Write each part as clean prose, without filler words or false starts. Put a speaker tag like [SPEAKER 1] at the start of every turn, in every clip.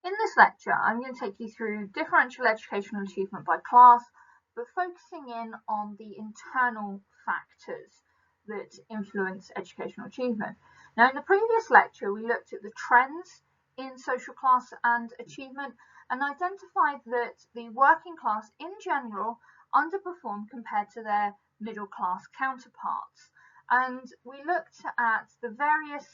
[SPEAKER 1] In this lecture, I'm going to take you through differential educational achievement by class, but focusing in on the internal factors that influence educational achievement. Now, in the previous lecture, we looked at the trends in social class and achievement and identified that the working class in general underperformed compared to their middle class counterparts. And we looked at the various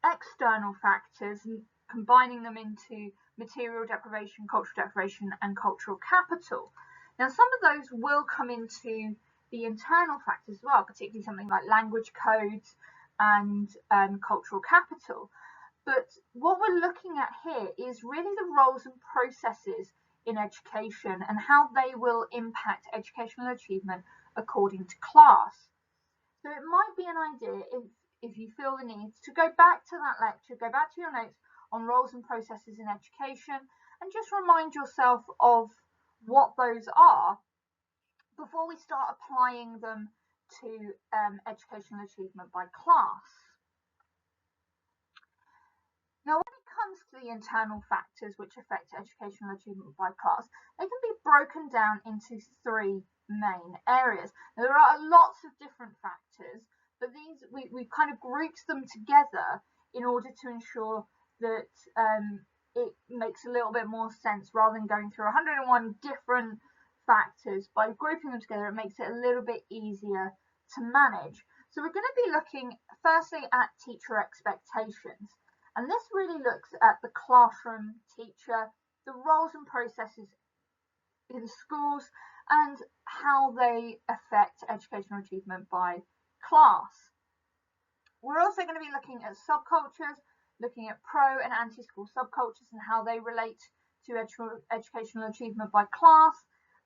[SPEAKER 1] external factors and combining them into material deprivation, cultural deprivation, and cultural capital. Now, some of those will come into the internal factors as well, particularly something like language codes and cultural capital. But what we're looking at here is really the roles and processes in education and how they will impact educational achievement according to class. So it might be an idea if you feel the need to go back to that lecture, go back to your notes on roles and processes in education and just remind yourself of what those are before we start applying them to educational achievement by class. Now, when it comes to the internal factors which affect educational achievement by class, they can be broken down into three main areas. Now, there are lots of different factors, but these we've kind of grouped them together in order to ensure that it makes a little bit more sense rather than going through 101 different factors. By grouping them together, it makes it a little bit easier to manage. So we're going to be looking firstly at teacher expectations. And this really looks at the classroom teacher, the roles and processes in schools, and how they affect educational achievement by class. We're also going to be looking at subcultures, looking at pro and anti-school subcultures and how they relate to educational achievement by class.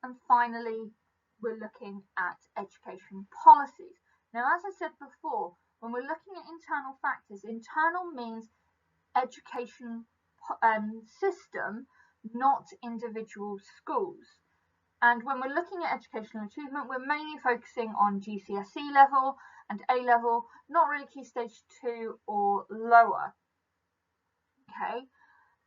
[SPEAKER 1] And finally, we're looking at education policies. Now, as I said before, when we're looking at internal factors, internal means education system, not individual schools. And when we're looking at educational achievement, we're mainly focusing on GCSE level and A level, not really Key Stage 2 or lower. Okay,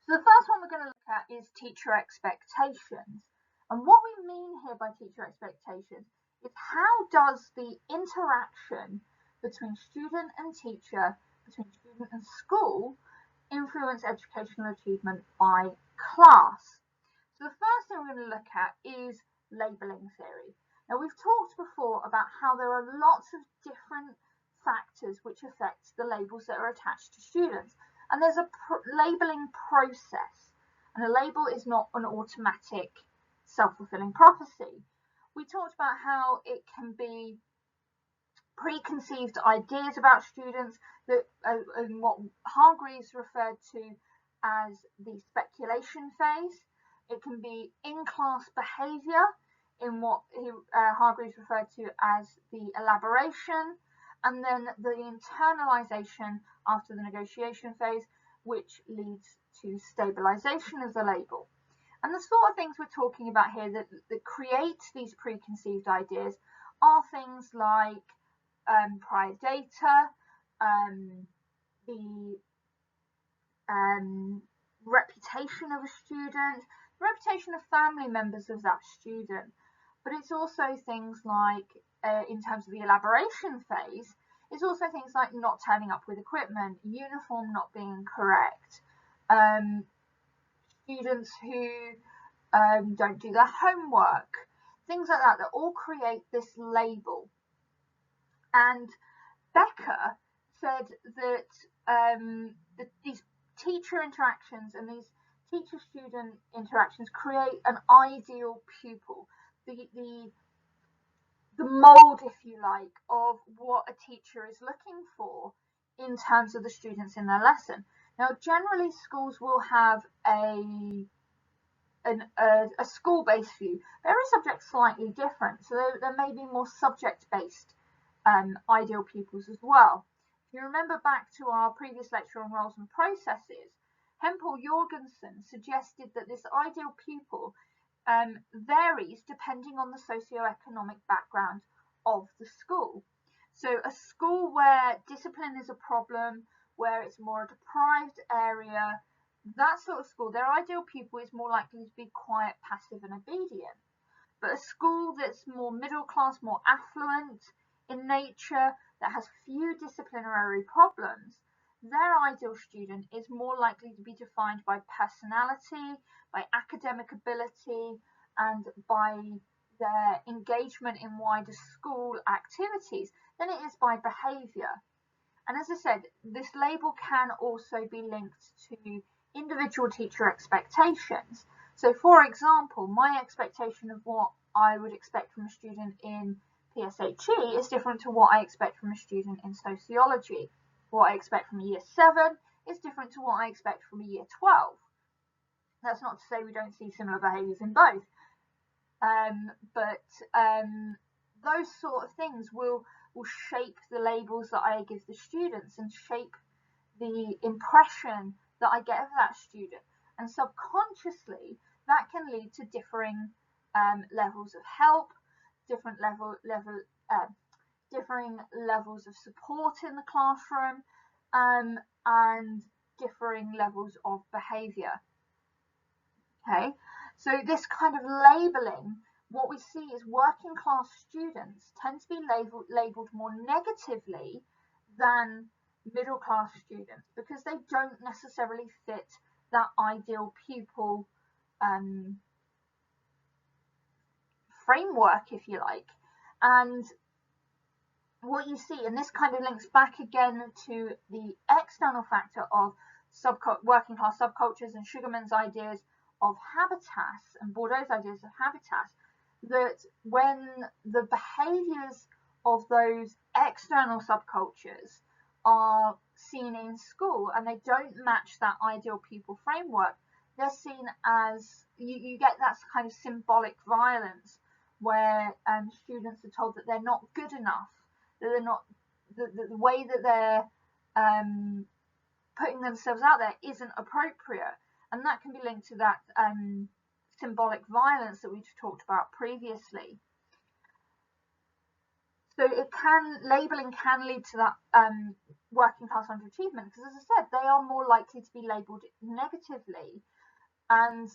[SPEAKER 1] so the first one we're going to look at is teacher expectations. And what we mean here by teacher expectations is how does the interaction between student and teacher, between student and school, influence educational achievement by class. So the first thing we're going to look at is labelling theory. Now, we've talked before about how there are lots of different factors which affect the labels that are attached to students, and there's a labelling process, and a label is not an automatic self-fulfilling prophecy. We talked about how it can be preconceived ideas about students, that what Hargreaves referred to as the speculation phase. It can be in-class behaviour in what Hargreaves referred to as the elaboration, and then the internalisation after the negotiation phase, which leads to stabilisation of the label. And the sort of things we're talking about here that create these preconceived ideas are things like prior data, the reputation of a student, the reputation of family members of that student. But it's also things like, in terms of the elaboration phase, it's also things like not turning up with equipment, uniform not being correct, students who don't do their homework, things like that all create this label. And Becker said that these teacher interactions and these teacher-student interactions create an ideal pupil, the mold, if you like, of what a teacher is looking for in terms of the students in their lesson. Now, generally, schools will have a school-based view. Every subject's slightly different, so there may be more subject-based ideal pupils as well. If you remember back to our previous lecture on roles and processes, Hempel Jorgensen suggested that this ideal pupil varies depending on the socio-economic background of the school. So a school where discipline is a problem, where it's more a deprived area, that sort of school, their ideal pupil is more likely to be quiet, passive, and obedient. But a school that's more middle class, more affluent in nature, that has few disciplinary problems, their ideal student is more likely to be defined by personality, by academic ability, and by their engagement in wider school activities than it is by behaviour. And as I said, this label can also be linked to individual teacher expectations. So, for example, my expectation of what I would expect from a student in PSHE is different to what I expect from a student in sociology. What I expect from a year 7 is different to what I expect from a year 12. That's not to say we don't see similar behaviours in both, but those sort of things will shape the labels that I give the students and shape the impression that I get of that student. And subconsciously, that can lead to differing levels of help, different differing levels of support in the classroom, and differing levels of behaviour. Okay, so this kind of labelling, what we see is working class students tend to be labelled more negatively than middle class students because they don't necessarily fit that ideal pupil framework, if you like. And what you see, and this kind of links back again to the external factor of working class subcultures and Sugarman's ideas of habitus and Bourdieu's ideas of habitus, that when the behaviours of those external subcultures are seen in school and they don't match that ideal pupil framework, they're seen as, you get that kind of symbolic violence where students are told that they're not good enough, that they're not, the way that they're putting themselves out there isn't appropriate. And that can be linked to that symbolic violence that we talked about previously. So labelling can lead to that working class underachievement, because as I said, they are more likely to be labelled negatively, and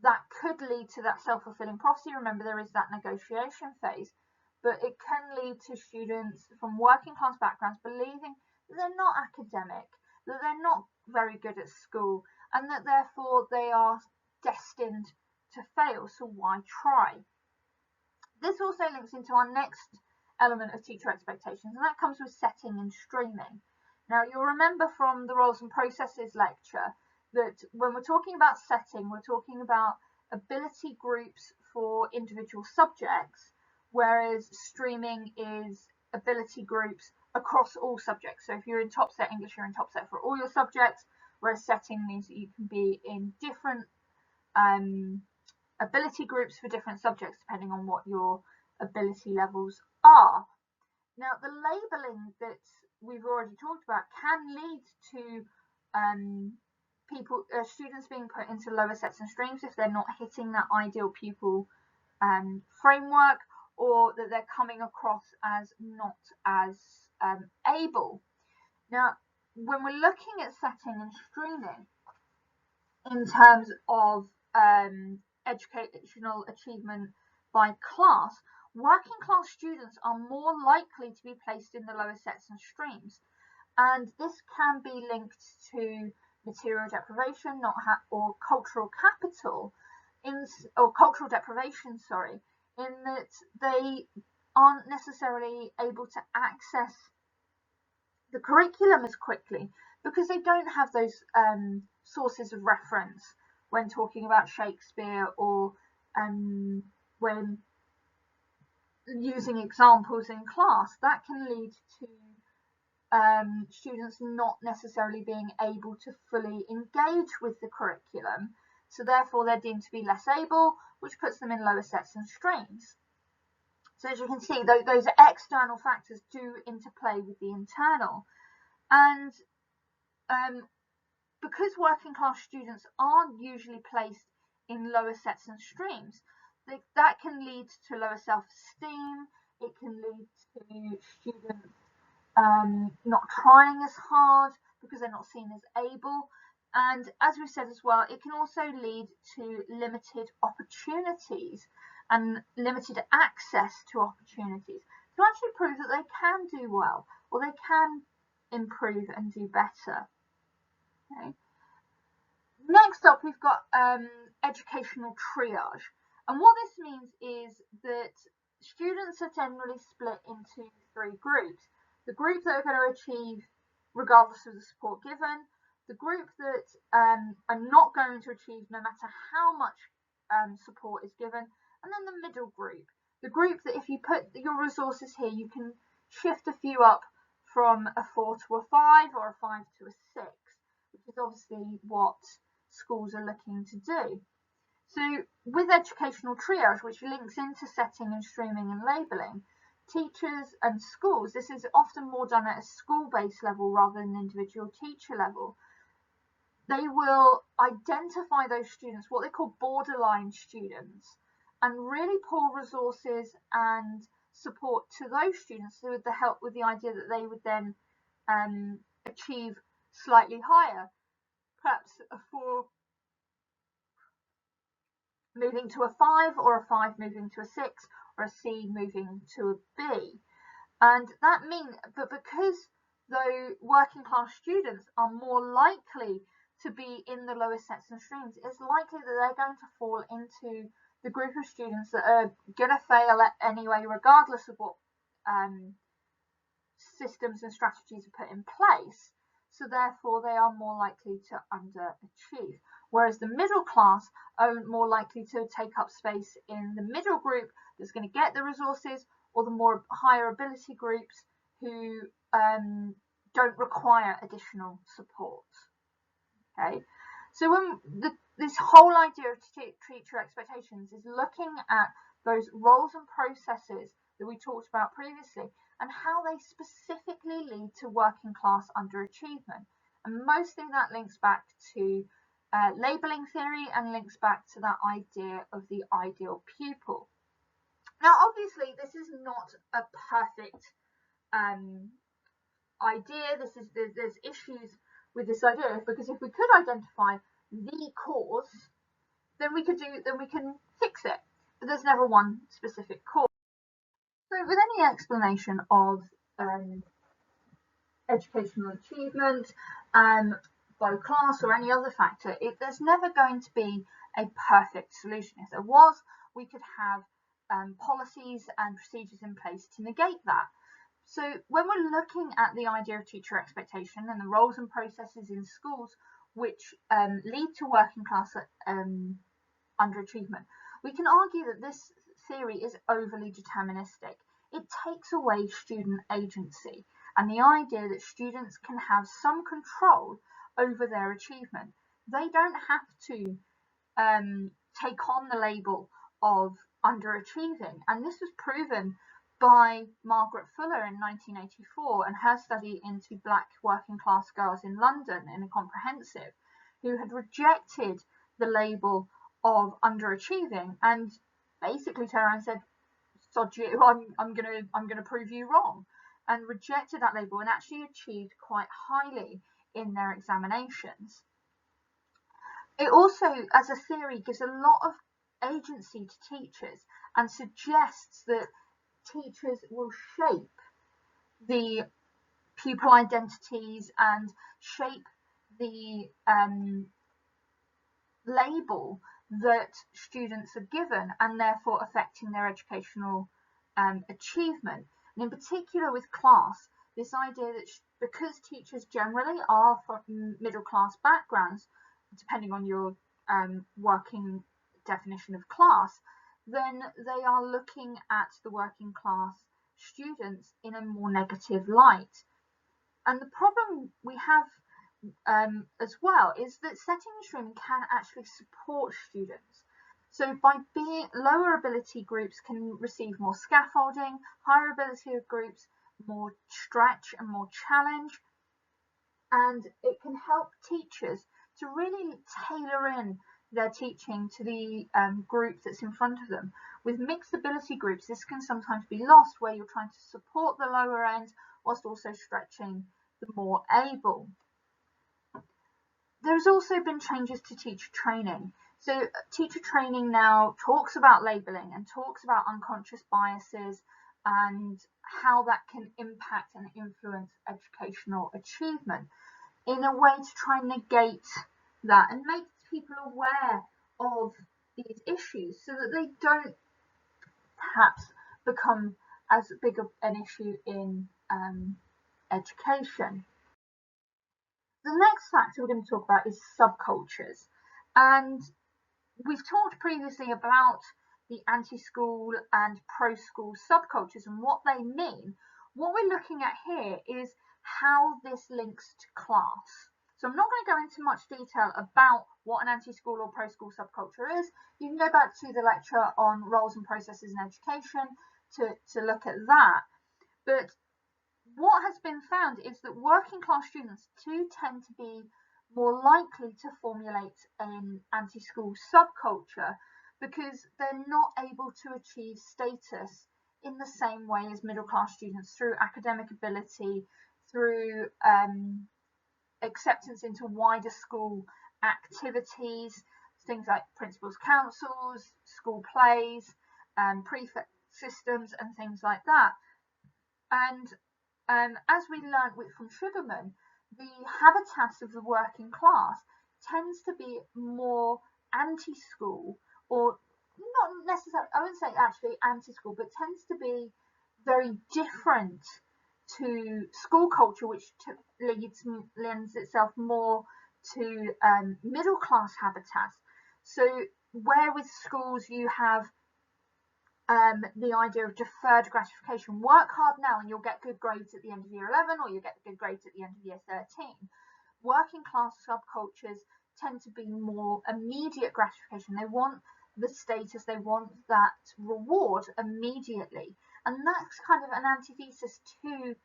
[SPEAKER 1] that could lead to that self-fulfilling prophecy. Remember, there is that negotiation phase, but it can lead to students from working class backgrounds believing that they're not academic, that they're not very good at school, and that therefore they are destined to fail, so why try? This also links into our next element of teacher expectations, and that comes with setting and streaming. Now, you'll remember from the roles and processes lecture that when we're talking about setting, we're talking about ability groups for individual subjects, whereas streaming is ability groups across all subjects. So if you're in top set English, you're in top set for all your subjects, whereas setting means that you can be in different ability groups for different subjects depending on what your ability levels are. Now, the labelling that we've already talked about can lead to students being put into lower sets and streams if they're not hitting that ideal pupil framework, or that they're coming across as not as able. Now, when we're looking at setting and streaming in terms of educational achievement by class, working class students are more likely to be placed in the lower sets and streams, and this can be linked to material deprivation, or cultural capital, or cultural deprivation, sorry, in that they aren't necessarily able to access the curriculum as quickly because they don't have those sources of reference when talking about Shakespeare, or when using examples in class. That can lead to students not necessarily being able to fully engage with the curriculum, so therefore they're deemed to be less able, which puts them in lower sets and streams. So as you can see, those external factors do interplay with the internal, and because working class students aren't usually placed in lower sets and streams, that can lead to lower self-esteem. It can lead to students not trying as hard because they're not seen as able, And as we said as well, it can also lead to limited opportunities and limited access to opportunities to actually prove that they can do well or they can improve and do better. Okay. Next up, we've got educational triage. And what this means is that students are generally split into three groups. The group that are going to achieve regardless of the support given, the group that are not going to achieve no matter how much support is given, and then the middle group. The group that if you put your resources here, you can shift a few up from a 4 to a 5 or a 5 to a 6, which is obviously what schools are looking to do. So with educational triage, which links into setting and streaming and labelling, teachers and schools, this is often more done at a school-based level rather than individual teacher level. They will identify those students, what they call borderline students, and really pour resources and support to those students with the help, with the idea that they would then achieve slightly higher, perhaps a 4 moving to a 5, or a 5 moving to a 6, or a C moving to a B. And that means, but because the working class students are more likely to be in the lowest sets and streams, it's likely that they're going to fall into the group of students that are going to fail anyway, regardless of what systems and strategies are put in place. So therefore, they are more likely to underachieve. Whereas the middle class are more likely to take up space in the middle group that's going to get the resources, or the more higher ability groups who don't require additional support. Okay, so when this whole idea of teacher expectations is looking at those roles and processes that we talked about previously and how they specifically lead to working class underachievement. And mostly that links back to labelling theory and links back to that idea of the ideal pupil. Now, obviously, this is not a perfect idea. There's issues with this idea, because if we could identify the cause, then we can fix it. But there's never one specific cause. So, with any explanation of educational achievement by class or any other factor, there's never going to be a perfect solution. If there was, we could have policies and procedures in place to negate that. So when we're looking at the idea of teacher expectation and the roles and processes in schools which lead to working class underachievement, we can argue that this theory is overly deterministic. It takes away student agency and the idea that students can have some control over their achievement. They don't have to take on the label of underachieving, and this was proven by Margaret Fuller in 1984 and her study into black working class girls in London in a comprehensive, who had rejected the label of underachieving and basically turned around and said, "Sod you, I'm gonna prove you wrong," and rejected that label and actually achieved quite highly in their examinations. It also, as a theory, gives a lot of agency to teachers and suggests that teachers will shape the pupil identities and shape the label that students are given, and therefore affecting their educational achievement. And in particular with class, this idea that because teachers generally are from middle class backgrounds, depending on your working definition of class, then they are looking at the working class students in a more negative light. And the problem we have as well is that setting and streaming can actually support students. So by being lower ability groups can receive more scaffolding, higher ability groups more stretch and more challenge, and it can help teachers to really tailor in their teaching to the group that's in front of them. With mixed ability groups, this can sometimes be lost, where you're trying to support the lower end whilst also stretching the more able. There's also been changes to teacher training. So teacher training now talks about labelling and talks about unconscious biases and how that can impact and influence educational achievement in a way to try and negate that and make people aware of these issues so that they don't perhaps become as big of an issue in education. The next factor we're going to talk about is subcultures. And we've talked previously about the anti-school and pro-school subcultures and what they mean. What we're looking at here is how this links to class. So I'm not going to go into much detail about what an anti-school or pro-school subculture is. You can go back to the lecture on roles and processes in education to look at that. But what has been found is that working class students do tend to be more likely to formulate an anti-school subculture because they're not able to achieve status in the same way as middle class students through academic ability, through acceptance into wider school activities, things like principals' councils, school plays, prefect systems and things like that. And as we learned from Sugarman, the habitus of the working class tends to be more anti-school, or not necessarily, I wouldn't say actually anti-school, but tends to be very different to school culture, which lends itself more to middle class habitus. So where with schools you have the idea of deferred gratification. Work hard now and you'll get good grades at the end of year 11, or you'll get good grades at the end of year 13. Working class subcultures tend to be more immediate gratification. They want the status, they want that reward immediately. And that's kind of an antithesis to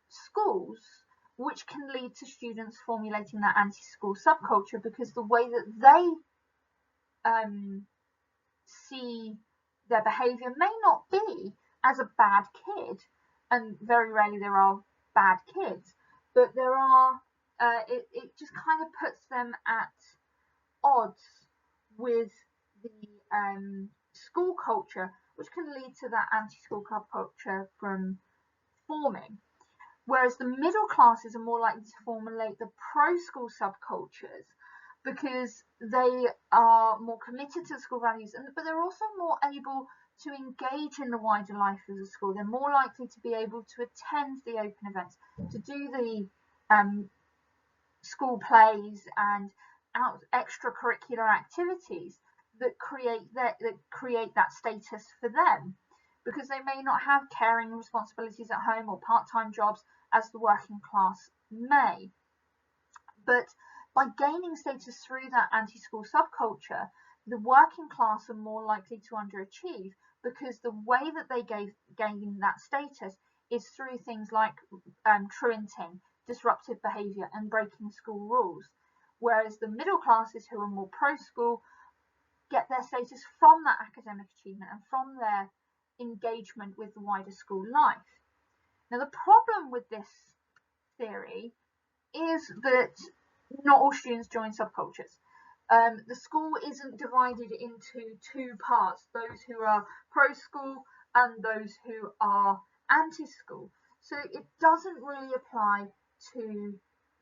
[SPEAKER 1] schools, which can lead to students formulating that anti-school subculture because the way that they see their behaviour may not be as a bad kid, and very rarely there are bad kids, but there are, it just kind of puts them at odds with the school culture, which can lead to that anti-school subculture from forming. Whereas the middle classes are more likely to formulate the pro-school subcultures because they are more committed to the school values, but they're also more able to engage in the wider life of the school. They're more likely to be able to attend the open events, to do the school plays and extracurricular activities that create that status for them, because they may not have caring responsibilities at home or part-time jobs as the working class may. But by gaining status through that anti-school subculture, the working class are more likely to underachieve because the way that they gain that status is through things like truanting, disruptive behaviour and breaking school rules. Whereas the middle classes, who are more pro-school, get their status from that academic achievement and from their engagement with the wider school life. Now, the problem with this theory is that not all students join subcultures. The school isn't divided into two parts, those who are pro-school and those who are anti-school. So it doesn't really apply to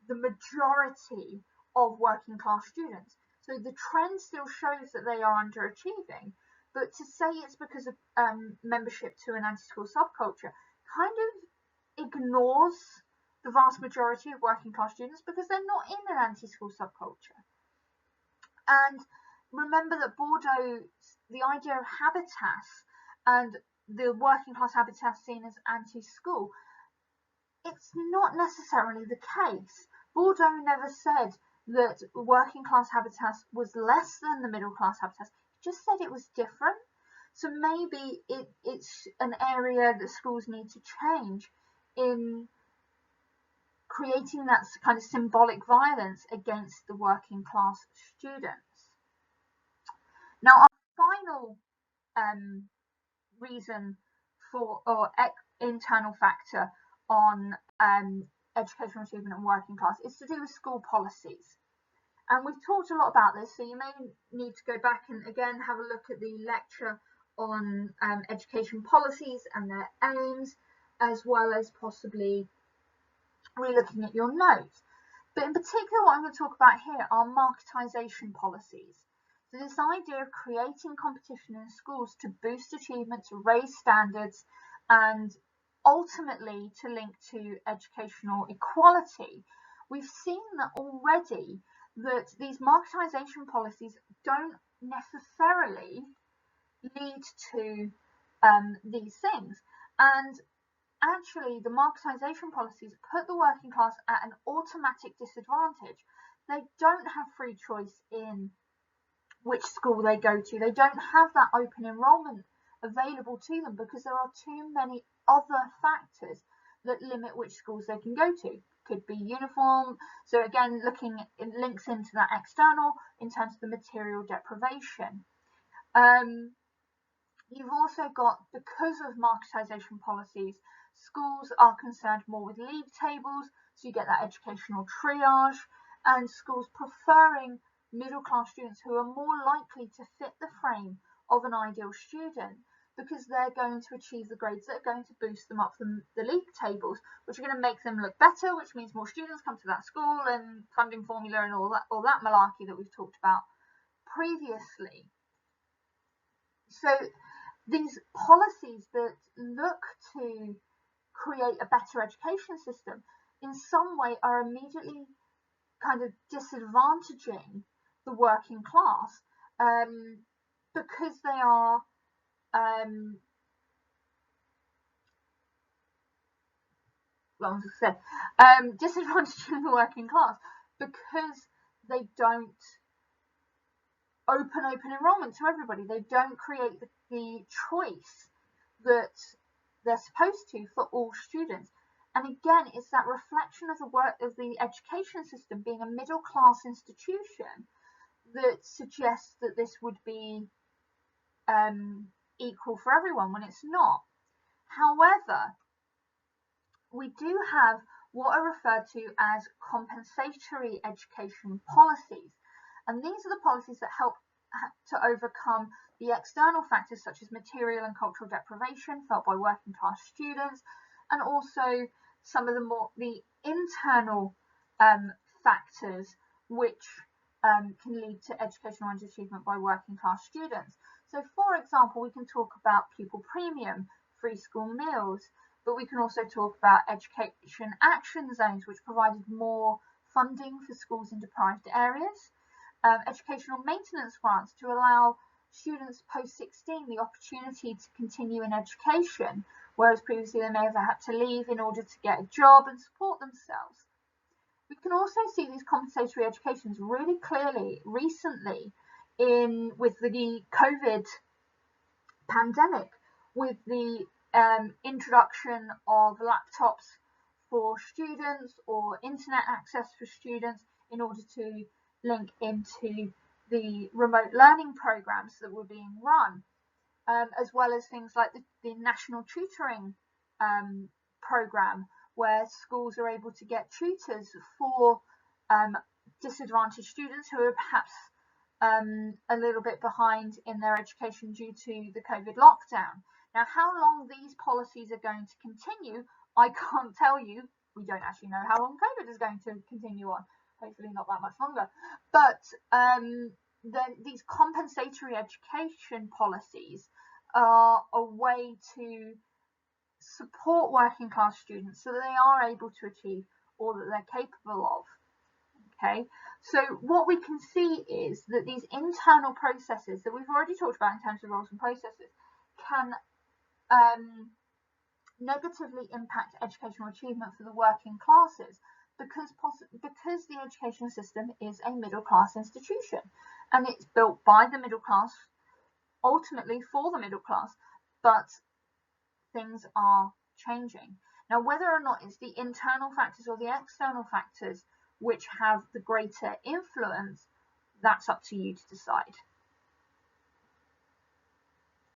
[SPEAKER 1] the majority of working class students. So the trend still shows that they are underachieving, but to say it's because of membership to an anti-school subculture kind of ignores the vast majority of working class students because they're not in an anti-school subculture. And remember that Bourdieu, the idea of habitus and the working class habitus seen as anti-school, it's not necessarily the case. Bourdieu never said that working class habitus was less than the middle class habitus, he just said it was different. So maybe it's an area that schools need to change in creating that kind of symbolic violence against the working class students. Now, our final reason for, or internal factor on educational achievement and working class is to do with school policies. And we've talked a lot about this, so you may need to go back and again have a look at the lecture on education policies and their aims, as well as possibly re-looking at your notes. But in particular, what I'm going to talk about here are marketisation policies. So this idea of creating competition in schools to boost achievement, to raise standards, and ultimately to link to educational equality. We've seen that already that these marketisation policies don't necessarily lead to these things. And actually, the marketisation policies put the working class at an automatic disadvantage. They don't have free choice in which school they go to. They don't have that open enrolment available to them because there are too many other factors that limit which schools they can go to. Could be uniform. So again, looking it links into that external in terms of the material deprivation. You've also got, because of marketisation policies, schools are concerned more with league tables, so you get that educational triage, and schools preferring middle class students who are more likely to fit the frame of an ideal student because they're going to achieve the grades that are going to boost them up the league tables, which are going to make them look better, which means more students come to that school, and funding formula and all that malarkey that we've talked about previously. So these policies that look to create a better education system in some way are immediately kind of disadvantaging the working class because they are disadvantaging the working class because they don't open enrollment to everybody. They don't create the choice that they're supposed to for all students. And again, it's that reflection of the work of the education system being a middle class institution that suggests that this would be equal for everyone when it's not. However, we do have what are referred to as compensatory education policies. And these are the policies that help to overcome the external factors such as material and cultural deprivation felt by working class students, and also some of the internal factors which can lead to educational underachievement by working class students. So for example, we can talk about pupil premium, free school meals, but we can also talk about education action zones, which provided more funding for schools in deprived areas, educational maintenance grants to allow students post-16 the opportunity to continue in education, whereas previously they may have had to leave in order to get a job and support themselves. We can also see these compensatory educations really clearly recently with the COVID pandemic, with the introduction of laptops for students or internet access for students in order to link into the remote learning programs that were being run, as well as things like the national tutoring program, where schools are able to get tutors for disadvantaged students who are perhaps a little bit behind in their education due to the COVID lockdown. Now, how long these policies are going to continue, I can't tell you. We don't actually know how long COVID is going to continue on. Hopefully not that much longer. But these compensatory education policies are a way to support working class students so that they are able to achieve all that they're capable of. Okay, so what we can see is that these internal processes that we've already talked about in terms of roles and processes can negatively impact educational achievement for the working classes because the education system is a middle class institution and it's built by the middle class, ultimately for the middle class, but things are changing. Now, whether or not it's the internal factors or the external factors which have the greater influence, that's up to you to decide.